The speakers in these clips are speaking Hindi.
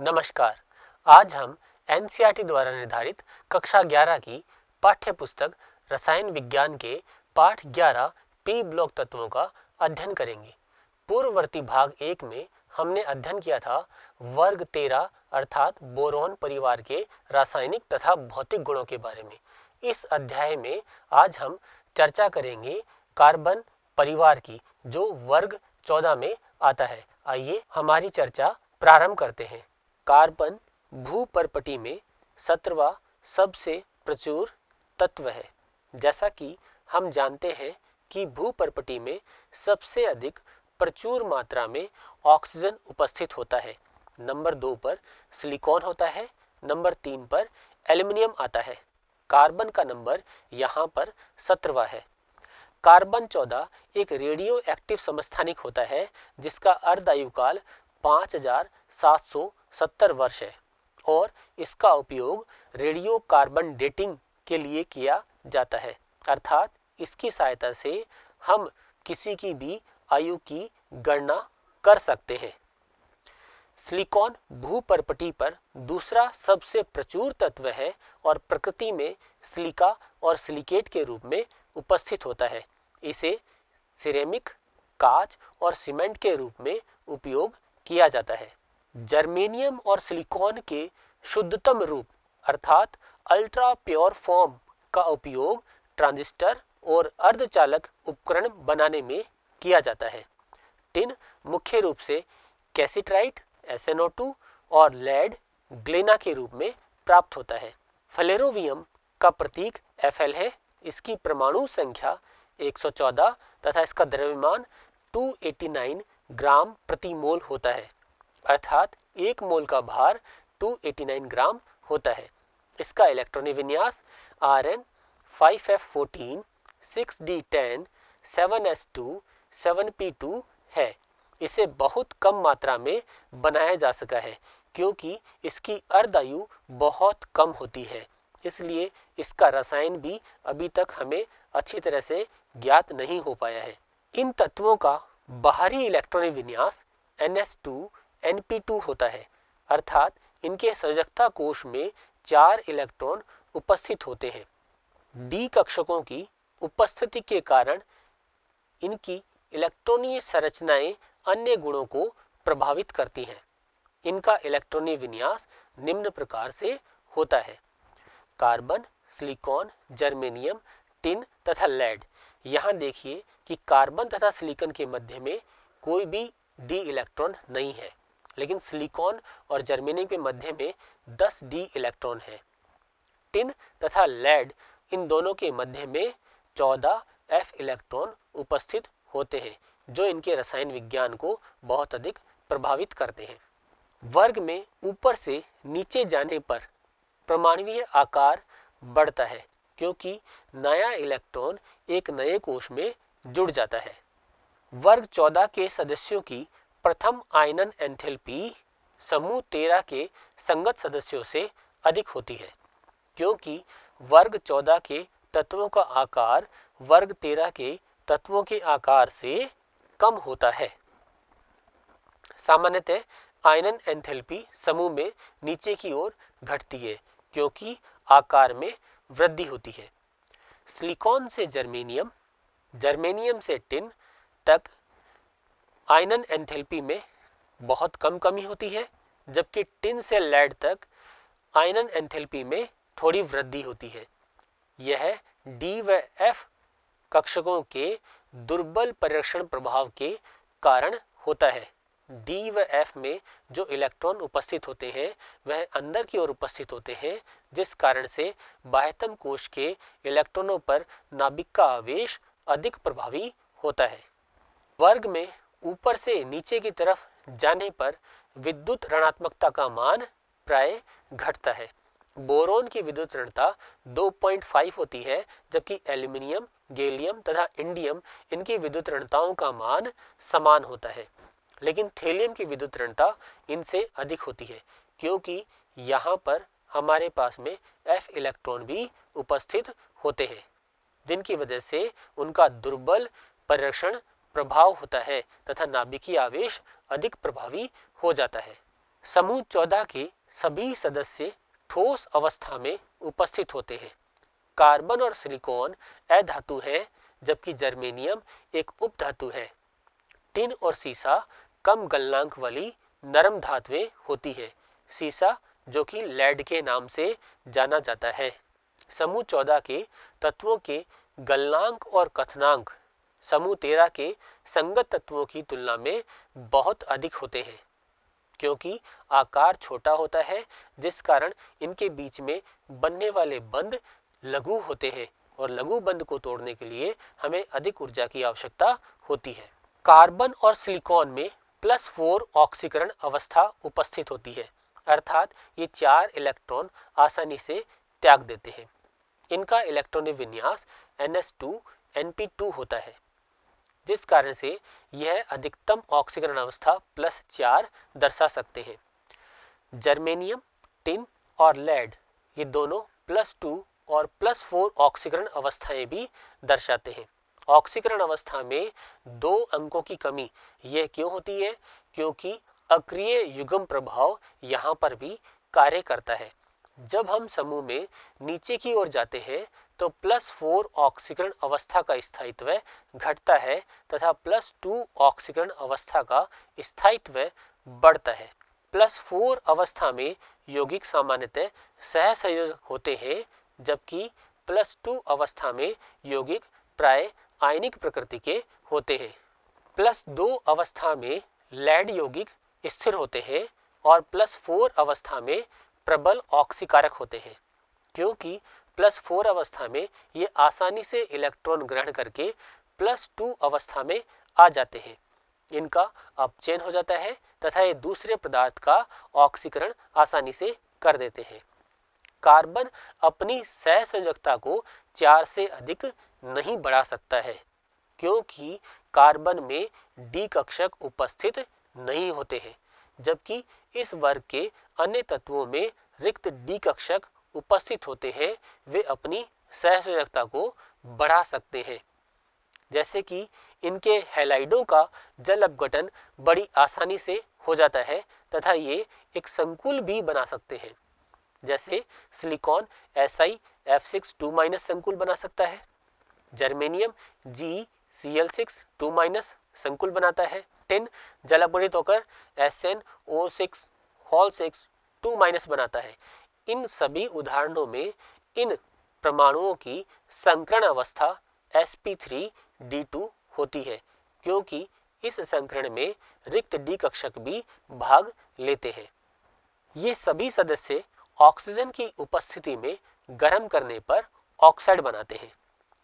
नमस्कार। आज हम एनसीईआरटी द्वारा निर्धारित कक्षा 11 की पाठ्य पुस्तक रसायन विज्ञान के पाठ 11 पी ब्लॉक तत्वों का अध्ययन करेंगे। पूर्ववर्ती भाग 1 में हमने अध्ययन किया था वर्ग 13 अर्थात बोरोन परिवार के रासायनिक तथा भौतिक गुणों के बारे में। इस अध्याय में आज हम चर्चा करेंगे कार्बन परिवार की, जो वर्ग 14 में आता है। आइए हमारी चर्चा प्रारंभ करते हैं। कार्बन भूपर्पटी में 17वां सबसे प्रचुर तत्व है। जैसा कि हम जानते हैं कि भूपर्पटी में सबसे अधिक प्रचुर मात्रा में ऑक्सीजन उपस्थित होता है। नंबर 2 पर सिलिकॉन होता है, नंबर 3 पर एल्युमिनियम आता है। कार्बन का नंबर यहाँ पर 17वां है। कार्बन 14 एक रेडियो एक्टिव समस्थानिक होता है जिसका अर्धायुकाल 5770 वर्ष है और इसका उपयोग रेडियो कार्बन डेटिंग के लिए किया जाता है, अर्थात इसकी सहायता से हम किसी की भी आयु की गणना कर सकते हैं। सिलिकॉन भूपर्पटी पर दूसरा सबसे प्रचुर तत्व है और प्रकृति में सिलिका और सिलिकेट के रूप में उपस्थित होता है। इसे सिरेमिक, कांच और सीमेंट के रूप में उपयोग किया जाता है। जर्मेनियम और सिलिकॉन के शुद्धतम रूप अर्थात अल्ट्रा प्योर फॉर्म का उपयोग ट्रांजिस्टर और अर्धचालक उपकरण बनाने में किया जाता है। टिन मुख्य रूप से कैसिट्राइट SnO2 और लेड ग्लेना के रूप में प्राप्त होता है। फ्लेरोवियम का प्रतीक Fl है। इसकी परमाणु संख्या 114 तथा इसका द्रव्यमान 289 ग्राम प्रति मोल होता है, अर्थात एक मोल का भार 289 ग्राम होता है। इसका इलेक्ट्रॉनिक विन्यास Rn 5f14 6d10 7s2 7p2 है। इसे बहुत कम मात्रा में बनाया जा सका है क्योंकि इसकी अर्धायु बहुत कम होती है, इसलिए इसका रसायन भी अभी तक हमें अच्छी तरह से ज्ञात नहीं हो पाया है। इन तत्वों का बाहरी इलेक्ट्रॉनिक विन्यास ns2 np2 होता है, अर्थात इनके संयोजकता कोश में 4 इलेक्ट्रॉन उपस्थित होते हैं। डी कक्षकों की उपस्थिति के कारण इनकी इलेक्ट्रॉनीय संरचनाएं अन्य गुणों को प्रभावित करती हैं। इनका इलेक्ट्रॉनिक विन्यास निम्न प्रकार से होता है: कार्बन, सिलिकॉन, जर्मेनियम, टिन तथा लेड। यहाँ देखिए कि कार्बन तथा सिलिकॉन के मध्य में कोई भी डी इलेक्ट्रॉन नहीं है, लेकिन सिलिकॉन और जर्मेनियम के मध्य में 10 डी इलेक्ट्रॉन है। टिन तथा लेड इन दोनों के मध्य में 14 एफ इलेक्ट्रॉन उपस्थित होते हैं, जो इनके रसायन विज्ञान को बहुत अधिक प्रभावित करते हैं। वर्ग में ऊपर से नीचे जाने पर परमाणुीय आकार बढ़ता है क्योंकि नया इलेक्ट्रॉन एक नए कोश में जुड़ जाता है। वर्ग 14 के सदस्यों की प्रथम आयनन एंथैल्पी समूह 13 के संगत सदस्यों से अधिक होती है क्योंकि वर्ग 14 के तत्वों का आकार वर्ग 13 के तत्वों के आकार से कम होता है। सामान्यतः आयनन एंथैल्पी समूह में नीचे की ओर घटती है क्योंकि आकार में वृद्धि होती है। सिलिकॉन से जर्मेनियम, जर्मेनियम से टिन तक आयनन एंथैल्पी में बहुत कम कमी होती है, जबकि टिन से लेड तक आयनन एंथैल्पी में थोड़ी वृद्धि होती है। यह डी व एफ कक्षकों के दुर्बल परिरक्षण प्रभाव के कारण होता है। डी व एफ में जो इलेक्ट्रॉन उपस्थित होते हैं वह अंदर की ओर उपस्थित होते हैं, जिस कारण से बाह्यतम कोश के इलेक्ट्रॉनों पर नाभिक का आवेश अधिक प्रभावी होता है। वर्ग में ऊपर से नीचे की तरफ जाने पर विद्युत ऋणात्मकता का मान प्राय घटता है। बोरोन की विद्युत ऋणता 2.5 होती है, जबकि एल्युमिनियम, गैलियम तथा इंडियम इनकी विद्युत ऋणताओं का मान समान होता है। लेकिन थेलियम की विद्युत ऋणता इनसे अधिक होती है क्योंकि यहाँ पर हमारे पास में F इलेक्ट्रॉन भी उपस्थित होते हैं, जिनकी वजह से उनका दुर्बल परिरक्षण प्रभाव होता है तथा नाभिकीय आवेश अधिक प्रभावी हो जाता है। समूह 14 के सभी सदस्य ठोस अवस्था में उपस्थित होते हैं। कार्बन और सिलिकॉन अधातु है, जबकि जर्मेनियम एक उपधातु है। टिन और सीसा कम गलनांक वाली नरम धातुएं होती है। सीसा जो कि लेड के नाम से जाना जाता है। समूह 14 के तत्वों के गलनांक और कथनांक समूह 13 के संगत तत्वों की तुलना में बहुत अधिक होते हैं, क्योंकि आकार छोटा होता है, जिस कारण इनके बीच में बनने वाले बंध लघु होते हैं और लघु बंध को तोड़ने के लिए हमें अधिक ऊर्जा की आवश्यकता होती है। कार्बन और सिलिकॉन में +4 ऑक्सीकरण अवस्था उपस्थित होती है, अर्थात ये 4 इलेक्ट्रॉन आसानी से त्याग देते हैं। इनका इलेक्ट्रॉनिक विन्यास ns2np2 होता है, जिस कारण से यह अधिकतम ऑक्सीकरण अवस्था +4 दर्शा सकते हैं। जर्मेनियम, टिन और लेड ये दोनों +2 और +4 ऑक्सीकरण अवस्थाएं भी दर्शाते हैं। ऑक्सीकरण अवस्था में 2 अंकों की कमी यह क्यों होती है? क्योंकि अक्रिय युग्म प्रभाव यहाँ पर भी कार्य करता है। जब हम समूह में नीचे की ओर जाते हैं तो +4 ऑक्सीकरण अवस्था का स्थायित्व घटता है तथा +2 ऑक्सीकरण अवस्था का स्थायित्व बढ़ता है। +4 अवस्था में यौगिक सामान्यतः सहसंयोजक होते हैं, जबकि +2 अवस्था में यौगिक प्राय आयनिक प्रकृति के होते हैं। +2 अवस्था में लेड यौगिक स्थिर होते हैं और +4 अवस्था में प्रबल ऑक्सीकारक होते हैं, क्योंकि +4 अवस्था में ये आसानी से इलेक्ट्रॉन ग्रहण करके +2 अवस्था में आ जाते हैं। इनका अपचयन हो जाता है तथा ये दूसरे पदार्थ का ऑक्सीकरण आसानी से कर देते हैं। कार्बन अपनी सहसंयोजकता को 4 से अधिक नहीं बढ़ा सकता है, क्योंकि कार्बन में डी कक्षक उपस्थित नहीं होते हैं, जबकि इस वर्ग के अन्य तत्वों में रिक्त डी कक्षक उपस्थित होते हैं। वे अपनी सहसंयोजकता को बढ़ा सकते हैं, जैसे कि इनके हैलाइडों का जल अपघटन बड़ी आसानी से हो जाता है तथा ये एक संकुल भी बना सकते हैं। जैसे सिलिकॉन SiF6 2- संकुल बना सकता है, जर्मेनियम GCl6 2- संकुल बनाता है, टिन जल अपघटित होकर SnO6 6 2- बनाता है। इन सभी उदाहरणों में इन परमाणुओं की संकरण अवस्था sp3d2 होती है, क्योंकि इस संकरण में रिक्त डी कक्षक भी भाग लेते हैं। ये सभी सदस्य ऑक्सीजन की उपस्थिति में गर्म करने पर ऑक्साइड बनाते हैं।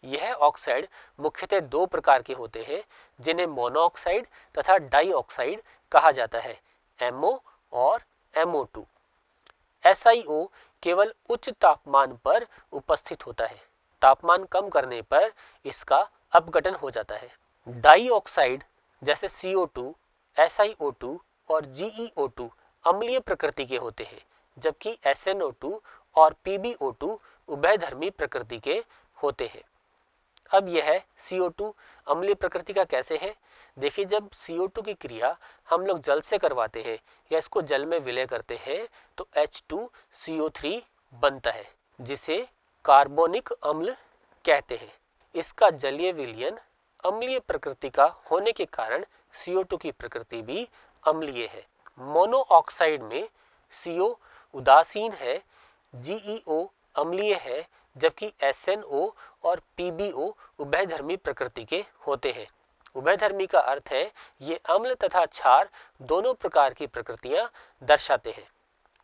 यह ऑक्साइड मुख्यतः 2 प्रकार के होते हैं, जिन्हें मोनोऑक्साइड तथा डाइऑक्साइड कहा जाता है, MO और MO2। SiO केवल उच्च तापमान पर उपस्थित होता है, तापमान कम करने पर इसका अपघटन हो जाता है। डाइऑक्साइड जैसे CO2, SiO2 और GeO2 अम्लीय प्रकृति के होते हैं, जबकि SnO2 और PbO2 उभयधर्मी प्रकृति के होते हैं। अब यह CO2 अम्लीय प्रकृति का कैसे है? देखिए, जब CO2 की क्रिया हम लोग जल से करवाते हैं या इसको जल में विलय करते हैं तो H2CO3 बनता है, जिसे कार्बोनिक अम्ल कहते हैं। इसका जलीय विलयन अम्लीय प्रकृति का होने के कारण CO2 की प्रकृति भी अम्लीय है। मोनोऑक्साइड में CO उदासीन है, GeO अम्लीय है, जबकि SnO और PbO उभयधर्मी प्रकृति के होते हैं। उभयधर्मी का अर्थ है ये अम्ल तथा क्षार दोनों प्रकार की प्रकृतियां दर्शाते हैं।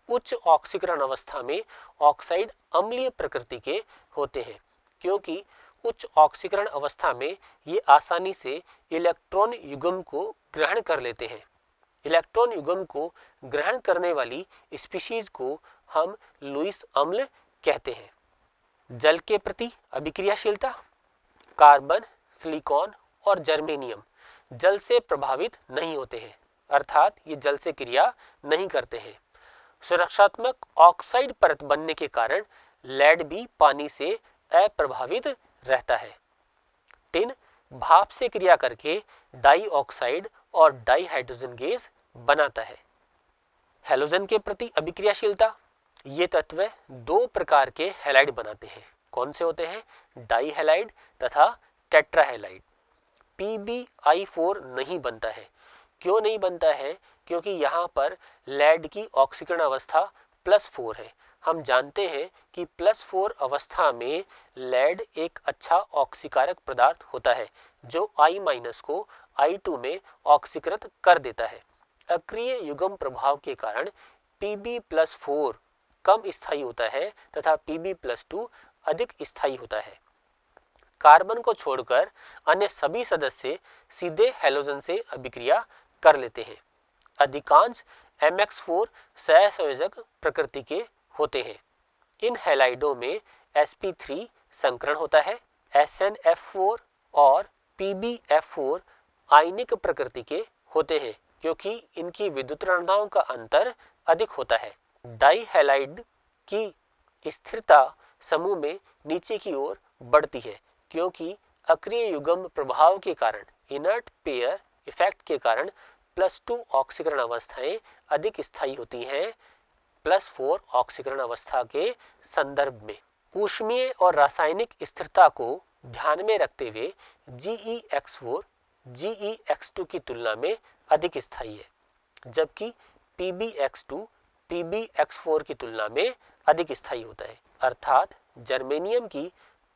उच्च ऑक्सीकरण अवस्था में ऑक्साइड अम्लीय प्रकृति के होते हैं, क्योंकि उच्च ऑक्सीकरण अवस्था में ये आसानी से इलेक्ट्रॉन युग्म को ग्रहण कर लेते हैं। इलेक्ट्रॉन युग्म को ग्रहण करने वाली स्पीशीज को हम लुईस अम्ल कहते हैं। जल के प्रति अभिक्रियाशीलता। कार्बन, सिलिकॉन और जर्मेनियम जल से प्रभावित नहीं होते हैं, अर्थात ये जल से क्रिया नहीं करते हैं। सुरक्षात्मक ऑक्साइड परत बनने के कारण लेड भी पानी से अप्रभावित रहता है। टिन भाप से क्रिया करके डाइऑक्साइड और डाइहाइड्रोजन गैस बनाता है। हैलोजन के प्रति अभिक्रियाशीलता, ये तत्व दो प्रकार के हैलाइड बनाते हैं। कौन से होते हैं? डाई हैलाइड तथा टेट्रा हैलाइड। PbI4 नहीं बनता है। क्यों नहीं बनता है? क्योंकि यहाँ पर लेड की ऑक्सीकरण अवस्था +4 है। हम जानते हैं कि +4 अवस्था में लेड एक अच्छा ऑक्सीकारक पदार्थ होता है जो I- को I2 में ऑक्सीकृत कर देता है। अक्रिय युग्म प्रभाव के कारण Pb+4 कम स्थायी होता है तथा Pb+2 अधिक स्थायी होता है। कार्बन को छोड़कर अन्य सभी सदस्य सीधे हैलोजन से अभिक्रिया कर लेते हैं। अधिकांश MX4 सहसंयोजक प्रकृति के होते हैं। इन हैलाइडों में sp3 संकरण होता है। SnF4 और PbF4 आयनिक प्रकृति के होते हैं क्योंकि इनकी विद्युत रणताओं का अंतर अधिक होता है। डाई हैलाइड की स्थिरता समूह में नीचे की ओर बढ़ती है क्योंकि अक्रिय युग्म प्रभाव के कारण, इनर्ट पेयर इफेक्ट के कारण +2 ऑक्सीकरण अवस्थाएं अधिक स्थायी होती हैं +4 ऑक्सीकरण अवस्था के संदर्भ में। ऊष्मीय और रासायनिक स्थिरता को ध्यान में रखते हुए GeX4 GeX2 की तुलना में अधिक स्थायी है, जबकि PbX2 PbX4 की तुलना में अधिक स्थायी होता है। अर्थात जर्मेनियम की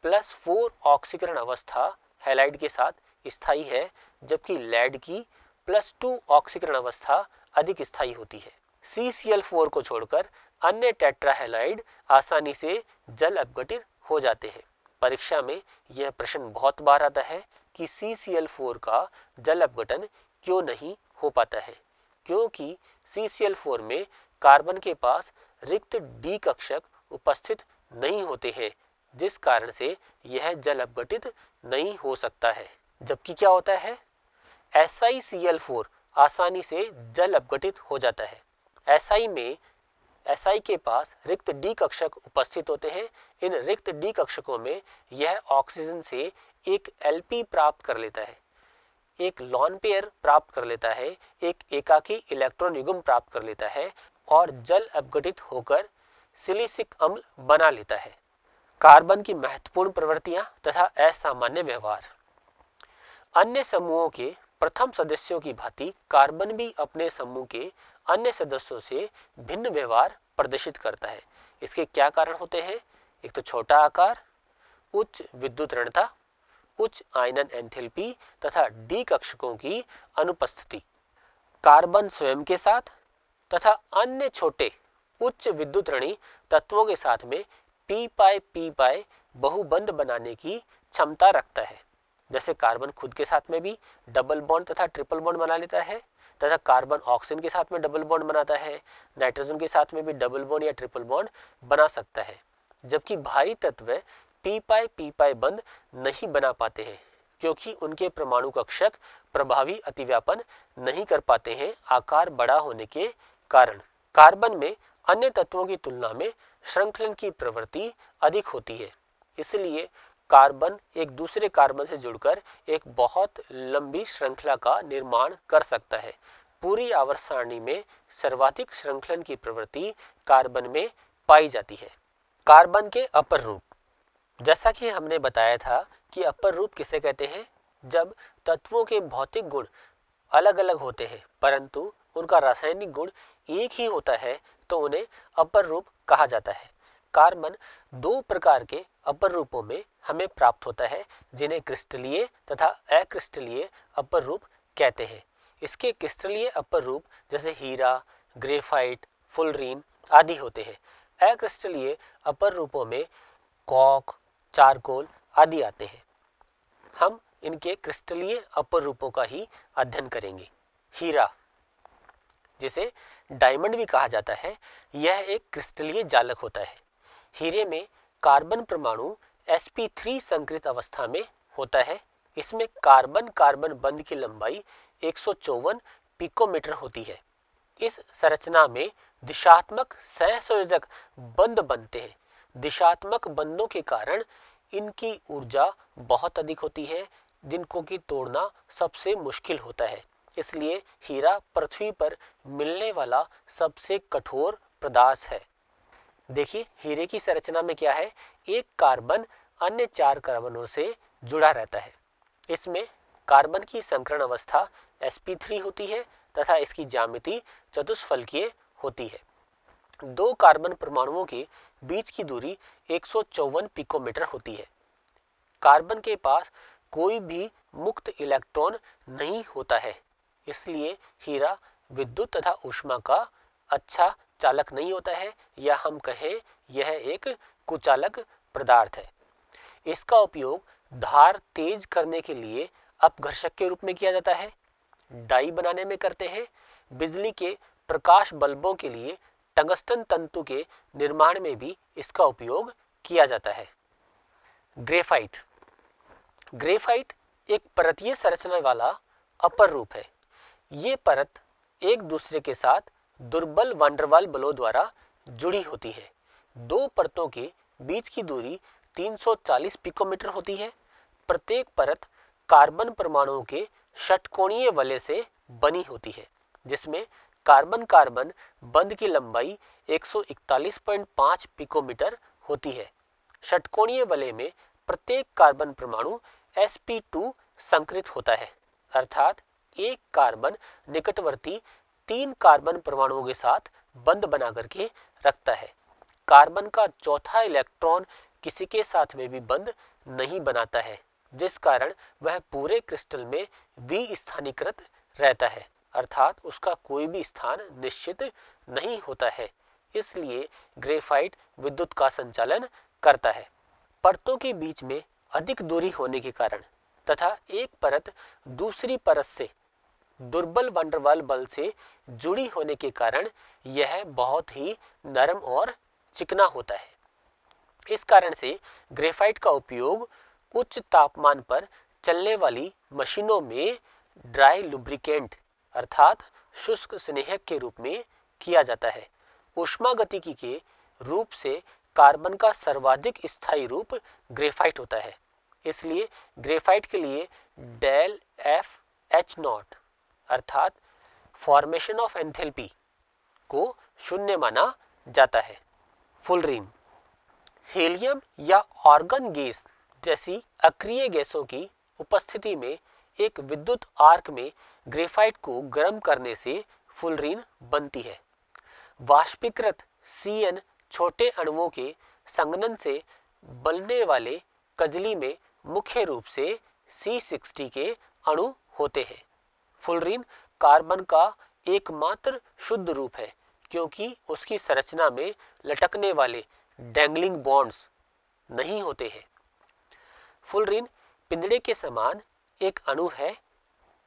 +4 ऑक्सीकरण अवस्था हैलाइड के साथ स्थायी है, जबकि लेड की +2 ऑक्सीकरण अवस्था अधिक स्थायी होती है। CCl4 को छोड़कर अन्य टेट्रा हैलाइड आसानी से जल अपघटित हो जाते हैं। परीक्षा में यह प्रश्न बहुत बार आता है कि CCl4 का जल अपघटन क्यों नहीं हो पाता है? क्योंकि CCl4 में कार्बन के पास रिक्त D कक्षक उपस्थित नहीं होते हैं, जिस कारण से यह जल अपघटित नहीं हो सकता है। जबकि क्या होता है? SiCl4 आसानी से जल अपघटित हो जाता है। Si के पास रिक्त D कक्षक उपस्थित होते हैं। इन रिक्त D कक्षकों में यह ऑक्सीजन से एक Lp प्राप्त कर लेता है, एक लॉन पेयर प्राप्त कर लेता है, एक एकाकी इलेक्ट्रॉन युग्म प्राप्त कर लेता है और जल अपघटित होकर सिलिसिक अम्ल बना लेता है। कार्बन की महत्वपूर्ण प्रवृत्तियां तथा असामान्य व्यवहार। अन्य समूहों के प्रथम सदस्यों की भांति कार्बन भी अपने समूह के अन्य सदस्यों से भिन्न व्यवहार प्रदर्शित करता है। इसके क्या कारण होते हैं? एक तो छोटा आकार, उच्च विद्युत ऋणता, उच्च आयनन एंथैल्पी तथा D कक्षकों की अनुपस्थिति। कार्बन स्वयं के साथ तथा अन्य छोटे उच्च विद्युत ऋणी तत्वों के साथ में p-pi बहुबंध बनाने की क्षमता रखता है। जैसे कार्बन खुद के साथ में भी डबल बॉन्ड तथा ट्रिपल बॉन्ड बना लेता है तथा कार्बन ऑक्सीजन के साथ में डबल बॉन्ड बनाता है, नाइट्रोजन के साथ में भी डबल बॉन्ड या ट्रिपल बॉन्ड बना सकता है। जबकि भारी तत्व p-pi बंध नहीं बना पाते हैं क्योंकि उनके परमाणु कक्षक प्रभावी अतिव्यापन नहीं कर पाते हैं आकार बड़ा होने के कारण। कार्बन में अन्य तत्वों की तुलना में श्रृंखलन की प्रवृत्ति अधिक होती है, इसलिए कार्बन एक दूसरे कार्बन से जुड़कर एक बहुत लंबी श्रृंखला का निर्माण कर सकता है। पूरी आवर्त सारणी में सर्वाधिक श्रृंखलन की प्रवृत्ति कार्बन में पाई जाती है। कार्बन के अपर रूप। जैसा कि हमने बताया था कि अपर रूप किसे कहते हैं? जब तत्वों के भौतिक गुण अलग अलग होते हैं परंतु उनका रासायनिक गुण एक ही होता है तो उन्हें अपर रूप कहा जाता है। कार्बन दो प्रकार के अपर रूपों में हमें प्राप्त होता है, जिन्हें क्रिस्टलीय तथा अक्रिस्टलीय अपर रूप कहते हैं। इसके क्रिस्टलीय अपर रूप जैसे हीरा, ग्रेफाइट, फुलरीन आदि होते हैं। अक्रिस्टलीय अपर रूपों में कॉक, चारकोल आदि आते हैं। हम इनके क्रिस्टलीय अपर रूपों का ही अध्ययन करेंगे। हीरा, जिसे डायमंड भी कहा जाता है, यह एक क्रिस्टलीय जालक होता है। हीरे में कार्बन परमाणु sp3 संकृत अवस्था में होता है। इसमें कार्बन कार्बन बंध की लंबाई 154 पिकोमीटर होती है। इस संरचना में दिशात्मक सहसंयोजक बंध बनते हैं। दिशात्मक बंधों के कारण इनकी ऊर्जा बहुत अधिक होती है, जिनको कि तोड़ना सबसे मुश्किल होता है। इसलिए हीरा पृथ्वी पर मिलने वाला सबसे कठोर पदार्थ है। देखिए हीरे की संरचना में क्या है, एक कार्बन अन्य 4 कार्बनों से जुड़ा रहता है। इसमें कार्बन की संकरण अवस्था sp3 होती है तथा इसकी ज्यामिति चतुष्फलकीय होती है। 2 कार्बन परमाणुओं के बीच की दूरी 154 पिकोमीटर होती है। कार्बन के पास कोई भी मुक्त इलेक्ट्रॉन नहीं होता है, इसलिए हीरा विद्युत तथा ऊष्मा का अच्छा चालक नहीं होता है, या हम कहें यह एक कुचालक पदार्थ है। इसका उपयोग धार तेज करने के लिए अपघर्षक के रूप में किया जाता है, डाई बनाने में करते हैं, बिजली के प्रकाश बल्बों के लिए टंगस्टन तंतु के निर्माण में भी इसका उपयोग किया जाता है। ग्रेफाइट। ग्रेफाइट एक परतीय संरचना वाला अपर रूप है। ये परत एक दूसरे के साथ दुर्बल वांडरवाल बलों द्वारा जुड़ी होती है। 2 परतों के बीच की दूरी 340 पिकोमीटर होती है। प्रत्येक परत कार्बन परमाणुओं के षटकोणीय वलय से बनी होती है, जिसमें कार्बन कार्बन बंध की लंबाई 141.5 पिकोमीटर होती है। षटकोणीय वलय में प्रत्येक कार्बन परमाणु sp2 संकृत होता है, अर्थात एक कार्बन निकटवर्ती 3 कार्बन परमाणुओं के साथ बंध बना करके रखता है। कार्बन का चौथा इलेक्ट्रॉन किसी के साथ में भी बंध नहीं बनाता है, जिस कारण वह पूरे क्रिस्टल में विस्थानीकृत रहता है, अर्थात उसका कोई भी स्थान निश्चित नहीं होता है। इसलिए ग्रेफाइट विद्युत का संचालन करता है। परतों के बीच में अधिक दूरी होने के कारण तथा एक परत दूसरी परत से दुर्बल वांडरवाल बल से जुड़ी होने के कारण यह बहुत ही नरम और चिकना होता है। इस कारण से ग्रेफाइट का उपयोग उच्च तापमान पर चलने वाली मशीनों में ड्राई लुब्रिकेंट अर्थात शुष्क स्नेहक के रूप में किया जाता है। ऊष्मागतिकी के रूप से कार्बन का सर्वाधिक स्थायी रूप ग्रेफाइट होता है, इसलिए ग्रेफाइट के लिए डेल FH0 अर्थात फॉर्मेशन ऑफ एंथैल्पी को 0 माना जाता है। फुलरीन। हीलियम या आर्गन गैस जैसी अक्रिय गैसों की उपस्थिति में एक विद्युत आर्क में ग्रेफाइट को गर्म करने से फुलरीन बनती है। वाष्पीकृत CN छोटे अणुओं के संघनन से बनने वाले कजली में मुख्य रूप से C60 के अणु होते हैं। फुलरीन कार्बन का एकमात्र शुद्ध रूप है, क्योंकि उसकी संरचना में लटकने वाले डैंगलिंग बॉन्ड्स नहीं होते हैं। फुलरीन पिंजड़े के समान एक अणु है।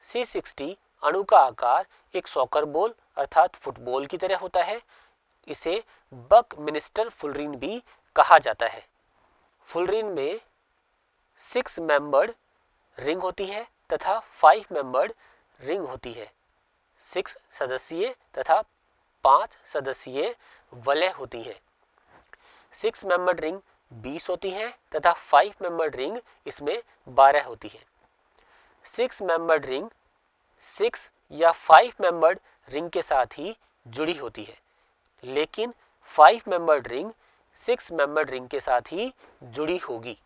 C60 अणु का आकार एक सॉकर बॉल अर्थात फुटबॉल की तरह होता है। इसे बकमिंस्टर फुलरीन भी कहा जाता है। फुलरीन में 6 मेंबर्ड रिंग होती है तथा 5 मेंबर्ड रिंग होती है। 6 सदस्यीय तथा 5 सदस्यीय वलय होती है। 6 मेंबर्ड रिंग 20 होती है तथा 5 मेंबर्ड रिंग इसमें 12 होती है। 6 मेंबर्ड रिंग 6 या 5 मेंबर्ड रिंग के साथ ही जुड़ी होती है, लेकिन 5 मेंबर्ड रिंग 6 मेंबर्ड रिंग के साथ ही जुड़ी होगी।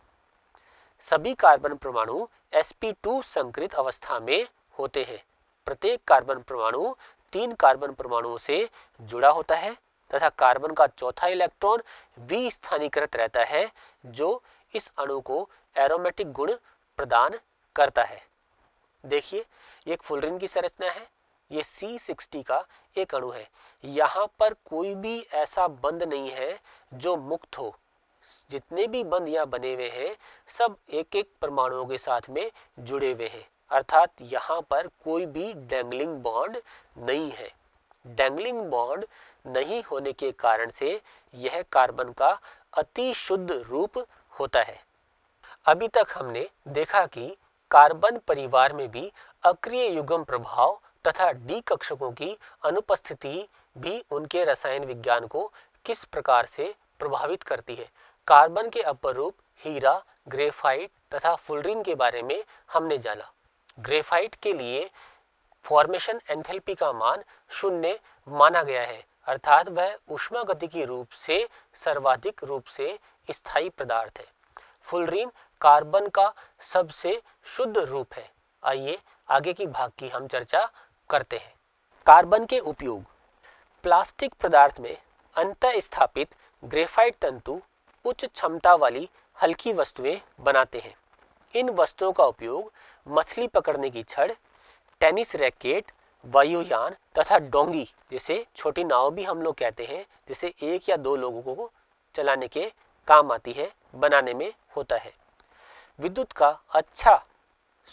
सभी कार्बन परमाणु sp2 संकृत अवस्था में होते हैं। प्रत्येक कार्बन परमाणु 3 कार्बन परमाणुओं से जुड़ा होता है तथा कार्बन का चौथा इलेक्ट्रॉन विस्थानीकृत रहता है, जो इस अणु को एरोमेटिक गुण प्रदान करता है। देखिए एक फुलरीन की संरचना है। ये C60 का एक अणु है। यहाँ पर कोई भी ऐसा बंध नहीं है जो मुक्त हो। जितने भी बंध यहाँ बने हुए हैं सब एक एक परमाणुओं के साथ में जुड़े हुए हैं, अर्थात यहाँ पर कोई भी डैंगलिंग बॉन्ड नहीं है। डैंगलिंग बॉन्ड नहीं होने के कारण से यह कार्बन का अति शुद्ध रूप होता है। अभी तक हमने देखा कि कार्बन परिवार में भी अक्रिय युग्म प्रभाव तथा डी कक्षकों की अनुपस्थिति भी उनके रसायन विज्ञान को किस प्रकार से प्रभावित करती है। कार्बन के अपर रूप हीरा, ग्रेफाइट तथा फुलरीन के बारे में हमने जाना। ग्रेफाइट के लिए फॉर्मेशन एंथैल्पी का मान 0 माना गया है, अर्थात वह ऊष्मागतिकी रूप से सर्वाधिक रूप से स्थायी पदार्थ है। फुलरीन कार्बन का सबसे शुद्ध रूप है। आइए आगे की भाग की हम चर्चा करते हैं। कार्बन के उपयोग। प्लास्टिक पदार्थ में अंतः स्थापित ग्रेफाइट तंतु उच्च क्षमता वाली हल्की वस्तुएं बनाते हैं। इन वस्तुओं का उपयोग मछली पकड़ने की छड़, टेनिस रैकेट, वायुयान तथा डोंगी, जिसे छोटी नाव भी हम लोग कहते हैं, जिसे 1 या 2 लोगों को चलाने के काम आती है, बनाने में होता है। विद्युत का अच्छा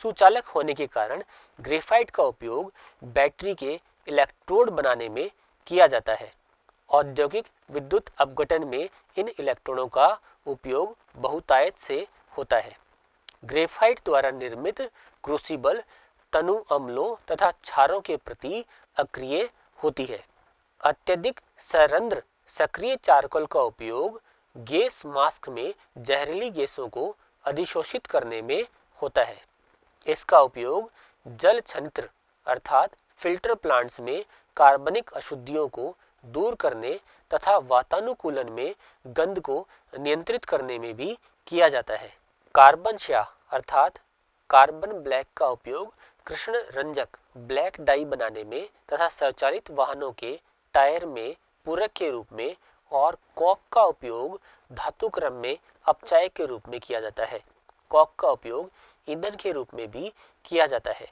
सुचालक होने के कारण ग्रेफाइट का उपयोग बैटरी के इलेक्ट्रोड बनाने में किया जाता है। औद्योगिक विद्युत अपघटन में इन इलेक्ट्रोडों का उपयोग बहुतायत से होता है। ग्रेफाइट द्वारा निर्मित क्रूसिबल तनु अम्लों तथा क्षारों के प्रति अक्रिय होती है। अत्यधिक सरंध्र सक्रिय चारकोल का उपयोग गैस मास्क में जहरीली गैसों को अधिशोषित करने में होता है। इसका उपयोग जल छंत्र अर्थात फिल्टर प्लांट्स में कार्बनिक अशुद्धियों को दूर करने तथा वातानुकूलन में गंध को नियंत्रित करने में भी किया जाता है। कार्बन स्याह अर्थात कार्बन ब्लैक का उपयोग कृष्ण रंजक ब्लैक डाई बनाने में तथा स्वचालित वाहनों के टायर में पूरक के रूप में और कॉक का उपयोग धातु क्रम में अपचायक के रूप में किया जाता है। कॉक का उपयोग ईंधन के रूप में भी किया जाता है।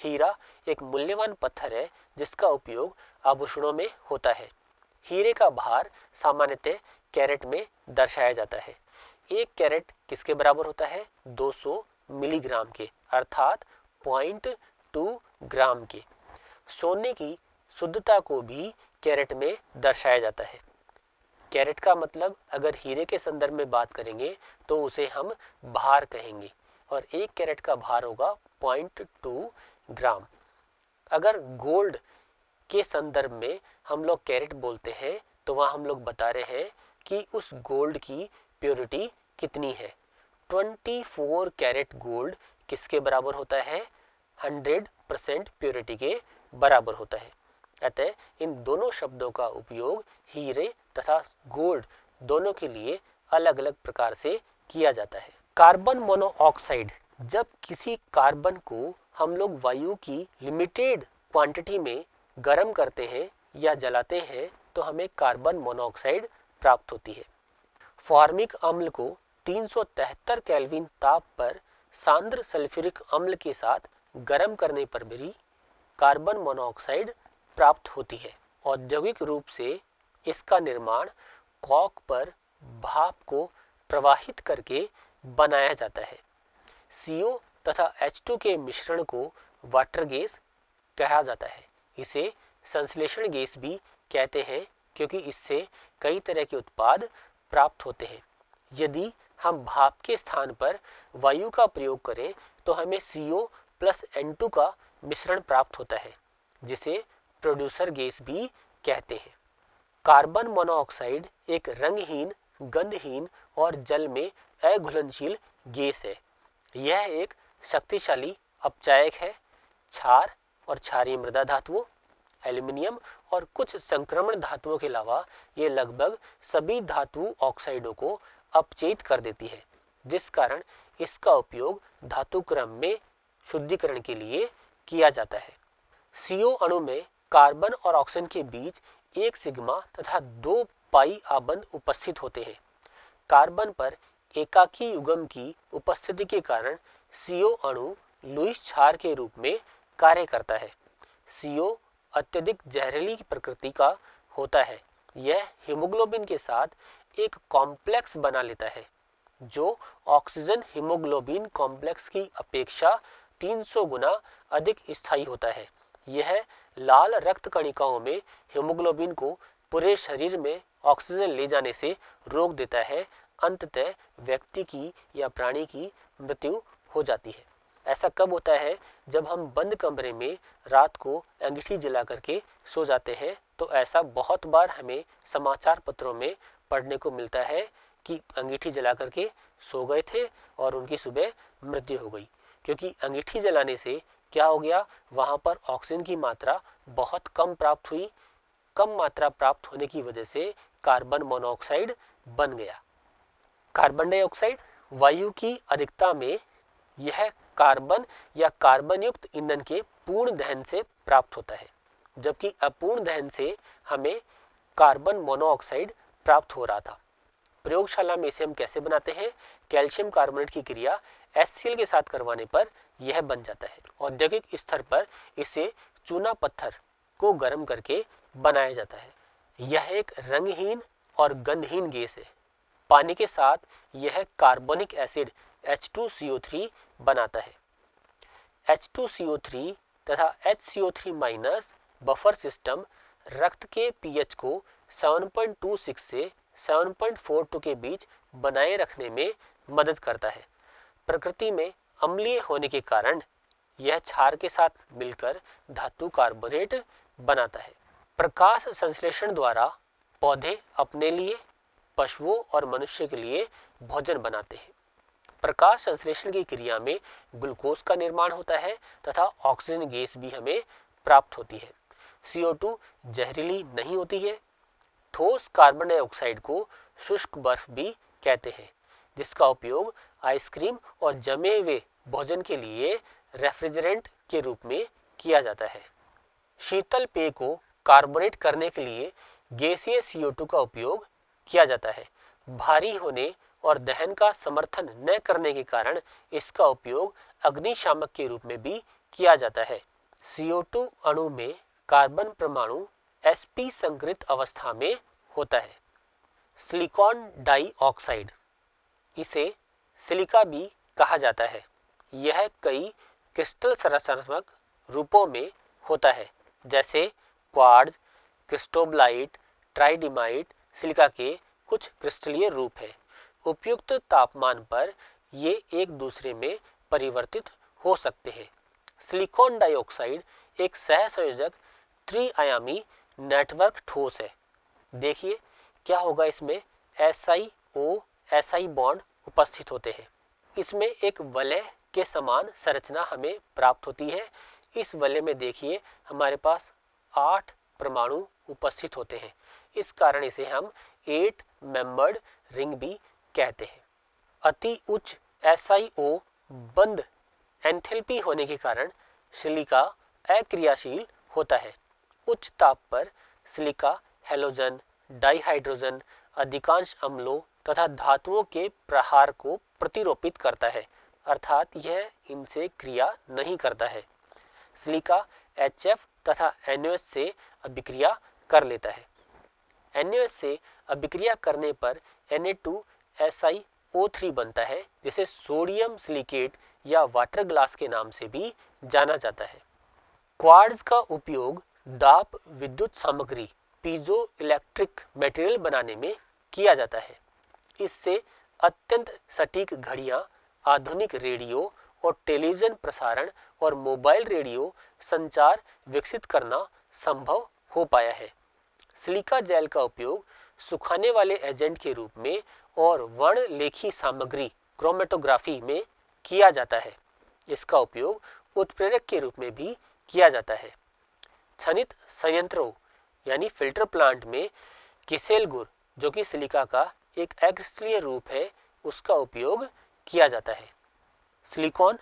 हीरा एक मूल्यवान पत्थर है जिसका उपयोग आभूषणों में होता है। हीरे का भार सामान्यतः कैरेट में दर्शाया जाता है। 1 कैरेट किसके बराबर होता है? 200 मिलीग्राम के, अर्थात 0.2 ग्राम के। सोने की शुद्धता को भी कैरेट में दर्शाया जाता है। कैरेट का मतलब अगर हीरे के संदर्भ में बात करेंगे तो उसे हम भार कहेंगे और 1 कैरेट का भार होगा 0.2 ग्राम। अगर गोल्ड के संदर्भ में हम लोग कैरेट बोलते हैं तो वहाँ हम लोग बता रहे हैं कि उस गोल्ड की प्योरिटी कितनी है। 24 कैरेट गोल्ड किसके बराबर होता है? 100% प्योरिटी के बराबर होता है। अतः इन दोनों शब्दों का उपयोग हीरे तथा गोल्ड दोनों के लिए अलग अलग प्रकार से किया जाता है। कार्बन मोनोऑक्साइड, जब किसी कार्बन को हम लोग वायु की लिमिटेड क्वांटिटी में गर्म करते हैं या जलाते हैं तो हमें कार्बन मोनोऑक्साइड प्राप्त होती है। फॉर्मिक अम्ल को 373 केल्विन ताप पर सांद्र सल्फ्यूरिक अम्ल के साथ गर्म करने पर भी कार्बन मोनोऑक्साइड प्राप्त होती है। औद्योगिक रूप से इसका निर्माण कॉक पर भाप को प्रवाहित करके बनाया जाता है। CO तथा H2 के मिश्रण को वाटर गैस कहा जाता है। इसे संश्लेषण गैस भी कहते हैं क्योंकि इससे कई तरह के उत्पाद प्राप्त होते हैं। यदि हम भाप के स्थान पर वायु का प्रयोग करें तो हमें CO प्लस N2 का मिश्रण प्राप्त होता है जिसे प्रोड्यूसर गैस भी कहते हैं। कार्बन मोनोऑक्साइड एक रंगहीन, गंधहीन और जल में अघुलनशील गैस है। यह एक शक्तिशाली अपचायक है। क्षार और क्षारीय मृदा धातुओं, एल्युमिनियम और कुछ संक्रमण धातुओं के अलावा ये लगभग सभी धातु ऑक्साइडों को अपचयित कर देती है, जिस कारण इसका उपयोग धातु क्रम में शुद्धिकरण के लिए किया जाता है। CO अणु में कार्बन और ऑक्सीजन के बीच 1 सिग्मा तथा 2 पाई आबंध उपस्थित होते हैं। कार्बन पर एकाकी युग्म की उपस्थिति के कारण CO अणु लुईस क्षार के रूप में कार्य करता है। CO अत्यधिक जहरीली प्रकृति का होता है। यह हीमोग्लोबिन के साथ एक कॉम्प्लेक्स बना लेता है जो ऑक्सीजन हीमोग्लोबिन कॉम्प्लेक्स की अपेक्षा 300 गुना अधिक स्थायी होता है। यह लाल रक्त कणिकाओं में हीमोग्लोबिन को पूरे शरीर में ऑक्सीजन ले जाने से रोक देता है। अंततः व्यक्ति की या प्राणी की मृत्यु हो जाती है। ऐसा कब होता है? जब हम बंद कमरे में रात को अंगीठी जला करके सो जाते हैं। तो ऐसा बहुत बार हमें समाचार पत्रों में पढ़ने को मिलता है कि अंगीठी जला करके सो गए थे और उनकी सुबह मृत्यु हो गई। क्योंकि अंगीठी जलाने से क्या हो गया, वहां पर ऑक्सीजन की मात्रा बहुत कम प्राप्त हुई। कम मात्रा प्राप्त होने की वजह से कार्बन मोनोऑक्साइड बन गया। कार्बन डाइऑक्साइड वायु की अधिकता में यह कार्बन या कार्बन युक्त ईंधन के पूर्ण दहन से प्राप्त होता है, जबकि अपूर्ण दहन से हमें कार्बन मोनोऑक्साइड प्राप्त हो रहा था। प्रयोगशाला में इसे हम कैसे बनाते हैं, कैल्शियम कार्बोनेट की क्रिया HCl के साथ करवाने पर यह बन जाता है। औद्योगिक स्तर पर इसे चूना पत्थर को गर्म करके बनाया जाता है। यह एक रंगहीन और गंधहीन गैस है। पानी के साथ यह कार्बोनिक एसिड H2CO3 बनाता है। H2CO3 तथा HCO3- बफर सिस्टम रक्त के pH को 7.26 से 7.42 के बीच बनाए रखने में मदद करता है। प्रकृति में अम्लीय होने के कारण यह क्षार के साथ मिलकर धातु कार्बोनेट बनाता है। प्रकाश संश्लेषण द्वारा पौधे अपने लिए, पशुओं और मनुष्य के लिए भोजन बनाते हैं। प्रकाश संश्लेषण की क्रिया में ग्लूकोज का निर्माण होता है तथा ऑक्सीजन गैस भी हमें प्राप्त होती है। CO2 जहरीली नहीं होती है। ठोस कार्बन डाइऑक्साइड को शुष्क बर्फ भी कहते हैं, जिसका उपयोग आइसक्रीम और जमे हुए भोजन के लिए रेफ्रिजरेंट के रूप में किया जाता है। शीतल पेय को कार्बोनेट करने के लिए गैसीय CO2 का उपयोग किया जाता है। भारी होने और दहन का समर्थन न करने के कारण इसका उपयोग अग्निशामक के रूप में भी किया जाता है। CO2 अणु में कार्बन परमाणु sp संकरित अवस्था में होता है। सिलिकॉन डाइऑक्साइड, इसे सिलिका भी कहा जाता है। यह कई क्रिस्टल संरचनात्मक रूपों में होता है, जैसे क्वार्ट्ज, क्रिस्टोबलाइट, ट्राइडिमाइट। सिलिका के कुछ क्रिस्टलीय रूप हैं। उपयुक्त तापमान पर ये एक दूसरे में परिवर्तित हो सकते हैं। सिलिकॉन डाइऑक्साइड एक सहसंयोजक त्रिआयामी नेटवर्क ठोस है। देखिए क्या होगा, इसमें SiO बॉन्ड उपस्थित होते हैं। इसमें एक वलय के समान संरचना हमें प्राप्त होती है। इस वलय में देखिए हमारे पास 8 परमाणु उपस्थित होते हैं। इस कारण इसे हम 8 मेंबर्ड रिंग भी कहते हैं। अति उच्च SiO बंध एंथैल्पी होने के कारण सिलिका अक्रियाशील होता है। उच्च ताप पर सिलिका हैलोजन, डाइहाइड्रोजन, अधिकांश अम्लों तथा धातुओं के प्रहार को प्रतिरोपित करता है, अर्थात यह इनसे क्रिया नहीं करता है। सिलिका HF तथा NaOH से अभिक्रिया कर लेता है। NaOH से अभिक्रिया करने पर Na2SiO3 बनता है, जिसे सोडियम सिलिकेट या वाटर ग्लास के नाम से भी जाना जाता है। क्वार्ट्ज का उपयोग दाब विद्युत सामग्री पीजो इलेक्ट्रिक मटेरियल बनाने में किया जाता है। इससे अत्यंत सटीक घड़ियां, आधुनिक रेडियो और टेलीविजन प्रसारण और मोबाइल रेडियो संचार विकसित करना संभव हो पाया है। सिलिका जेल का उपयोग सुखाने वाले एजेंट के रूप में और वर्णलेखी सामग्री क्रोमेटोग्राफी में किया जाता है। इसका उपयोग उत्प्रेरक के रूप में भी किया जाता है। छनित संयंत्रों यानी फिल्टर प्लांट में किसेल गुड़, जो कि सिलिका का एक अक्रिस्टलीय रूप है, उसका उपयोग किया जाता है। सिलिकॉन,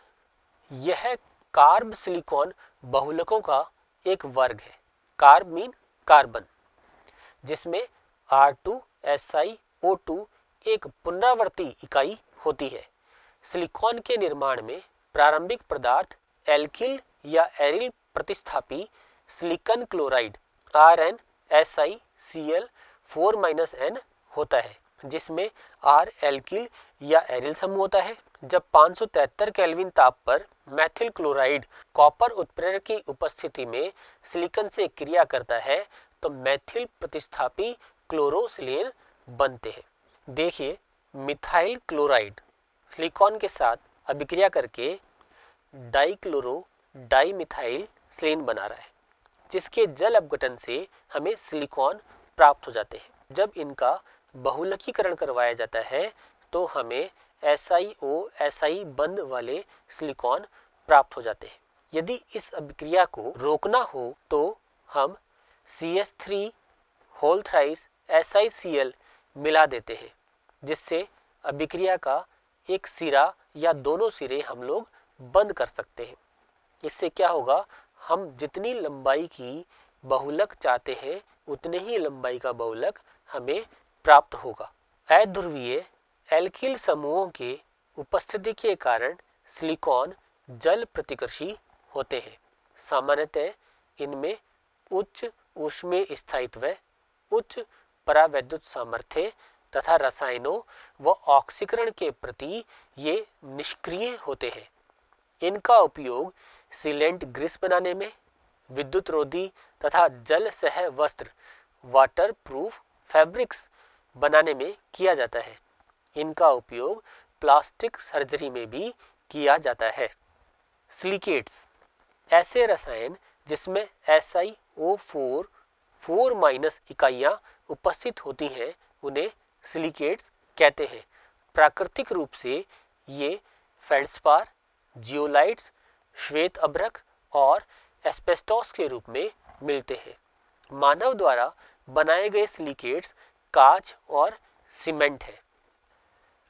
यह कार्ब सिलिकॉन बहुलकों का एक वर्ग है। कार्ब मीन कार्बन, जिसमें R2SiO2 एक पुनरावर्ती इकाई होती है। सिलिकॉन के निर्माण में प्रारंभिक पदार्थ एल्किल या एरिल प्रतिस्थापी सिलिकॉन क्लोराइड RnSiCl4-N होता है, जिसमें R एल्किल या एरिल समूह होता है। जब 573 केल्विन ताप पर मैथिल क्लोराइड कॉपर उत्प्रेरक की उपस्थिति में सिलिकॉन से क्रिया करता है तो मैथिल प्रतिस्थापी क्लोरोसिलेन बनते हैं। देखिए मिथाइल क्लोराइड सिलिकॉन के साथ अभिक्रिया करके डाइक्लोरो डाइमिथाइल सिलेन बना रहा है, जिसके जल अपघटन से हमें सिलिकॉन प्राप्त हो जाते हैं। जब इनका बहुलकीकरण करवाया जाता है तो हमें SiO बंध वाले सिलिकॉन प्राप्त हो जाते हैं। यदि इस अभिक्रिया को रोकना हो तो हम CH3 होल थ्राइस SiCl मिला देते हैं, जिससे अभिक्रिया का एक सिरा या दोनों सिरे हम लोग बंद कर सकते हैं। इससे क्या होगा, हम जितनी लंबाई की बहुलक चाहते हैं उतने ही लंबाई का बहुलक हमें प्राप्त होगा। अध्रुवीय एल्किल समूहों के उपस्थिति के कारण सिलिकॉन जल प्रतिकर्षी होते हैं। सामान्यतः इनमें उच्च ऊष्मीय स्थायित्व, उच्च परावैद्युत सामर्थ्य तथा रसायनों व ऑक्सीकरण के प्रति ये निष्क्रिय होते हैं। इनका उपयोग सीलेंट ग्रीस बनाने में, विद्युत रोधी तथा जल सह वस्त्र वाटर प्रूफ फैब्रिक्स बनाने में किया जाता है। इनका उपयोग प्लास्टिक सर्जरी में भी किया जाता है। सिलिकेट्स ऐसे रसायन जिसमें SiO4 4- इकाइयाँ उपस्थित होती हैं उन्हें सिलिकेट्स कहते हैं। प्राकृतिक रूप से ये फेल्ड्स्पार, जियोलाइट्स, श्वेत अभ्रक और एस्बेस्टोस के रूप में मिलते हैं। मानव द्वारा बनाए गए सिलिकेट्स कांच और सीमेंट है।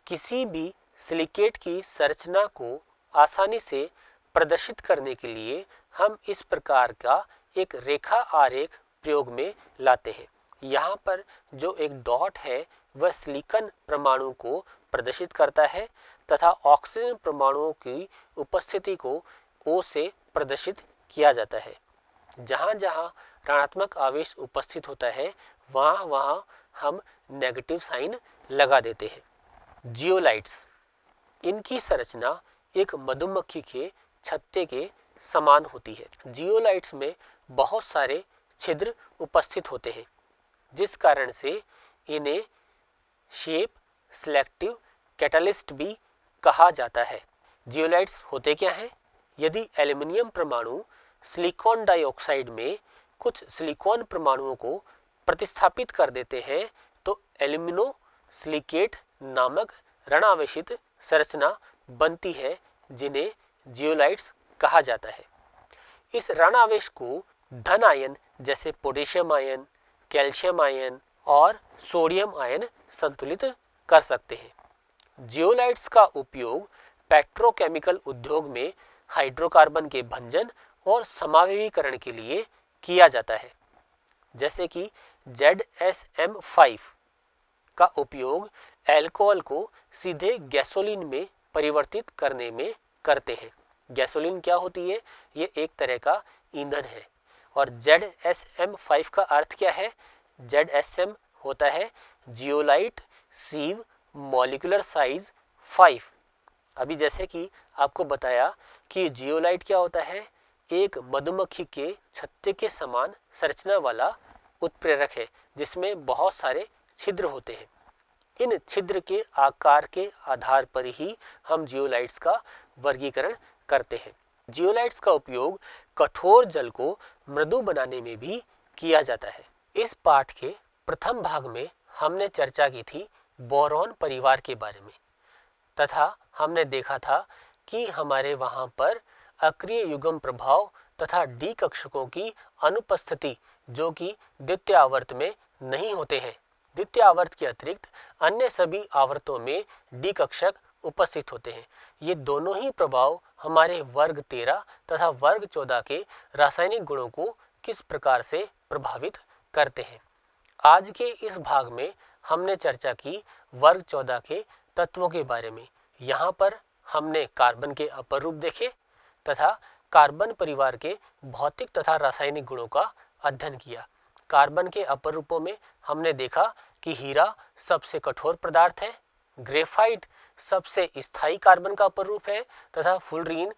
किसी भी सिलिकेट की संरचना को आसानी से प्रदर्शित करने के लिए हम इस प्रकार का एक रेखा आरेख प्रयोग में लाते हैं। यहाँ पर जो एक डॉट है वह सिलिकॉन परमाणु को प्रदर्शित करता है तथा ऑक्सीजन परमाणुओं की उपस्थिति को O से प्रदर्शित किया जाता है। जहाँ जहाँ ऋणात्मक आवेश उपस्थित होता है वहाँ वहाँ हम नेगेटिव साइन लगा देते हैं। जियोलाइट्स, इनकी संरचना एक मधुमक्खी के छत्ते के समान होती है। जियोलाइट्स में बहुत सारे छिद्र उपस्थित होते हैं, जिस कारण से इन्हें शेप सिलेक्टिव कैटलिस्ट भी कहा जाता है। जियोलाइट्स होते क्या हैं? यदि एल्युमिनियम परमाणु सिलिकॉन डाइऑक्साइड में कुछ सिलिकॉन परमाणुओं को प्रतिस्थापित कर देते हैं तो एल्यूमिनो सिलिकेट नामक ऋणावेशित संरचना बनती है, जिन्हें जियोलाइट्स कहा जाता है। इस ऋणावेश को धन आयन जैसे पोटेशियम आयन, कैल्शियम आयन और सोडियम आयन संतुलित कर सकते हैं। जियोलाइट्स का उपयोग पेट्रोकेमिकल उद्योग में हाइड्रोकार्बन के भंजन और समावेशीकरण के लिए किया जाता है। जैसे कि ZSM5 का उपयोग अल्कोहल को सीधे गैसोलीन में परिवर्तित करने में करते हैं। गैसोलीन क्या होती है? ये एक तरह का ईंधन है। और ZSM5 का अर्थ क्या है? ZSM होता है जियोलाइट सीव मॉलिक्यूलर साइज 5। अभी जैसे कि आपको बताया कि जियोलाइट क्या होता है, एक मधुमक्खी के छत्ते के समान संरचना वाला उत्प्रेरक है जिसमें बहुत सारे छिद्र होते हैं। इन छिद्र के आकार के आधार पर ही हम जियोलाइट्स का वर्गीकरण करते हैं। जियोलाइट्स का उपयोग कठोर जल को मृदु बनाने में भी किया जाता है। इस पाठ के प्रथम भाग में हमने चर्चा की थी बोरॉन परिवार के बारे में तथा हमने देखा था कि हमारे वहां पर अक्रिय युग्म प्रभाव तथा डी कक्षकों की अनुपस्थिति जो कि द्वितीय आवर्त में नहीं होते हैं। द्वितीय आवर्त के अतिरिक्त अन्य सभी आवर्तों में डी कक्षक उपस्थित होते हैं। ये दोनों ही प्रभाव हमारे वर्ग 13 तथा वर्ग 14 के रासायनिक गुणों को किस प्रकार से प्रभावित करते हैं। आज के इस भाग में हमने चर्चा की वर्ग 14 के तत्वों के बारे में। यहाँ पर हमने कार्बन के अपर रूप देखे तथा कार्बन परिवार के भौतिक तथा रासायनिक गुणों का अध्ययन किया। कार्बन के अपर रूपों में हमने देखा कि हीरा सबसे कठोर पदार्थ है, ग्रेफाइट सबसे स्थायी कार्बन का अपर रूप है तथा फुलरीन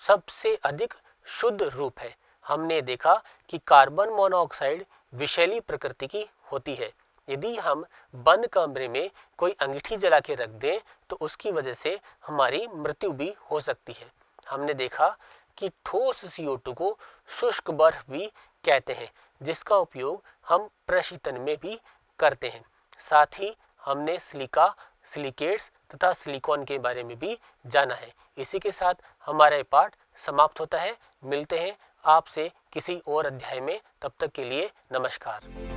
सबसे अधिक शुद्ध रूप है। हमने देखा कि कार्बन मोनोऑक्साइड विषैली प्रकृति की होती है। यदि हम बंद कमरे में कोई अंगीठी जला के रख दें तो उसकी वजह से हमारी मृत्यु भी हो सकती है। हमने देखा कि ठोस CO2 को शुष्क बर्फ भी कहते हैं, जिसका उपयोग हम प्रशीतन में भी करते हैं। साथ ही हमने सिलिका, सिलिकेट्स तथा सिलिकॉन के बारे में भी जाना है। इसी के साथ हमारा पाठ समाप्त होता है। मिलते हैं आपसे किसी और अध्याय में, तब तक के लिए नमस्कार।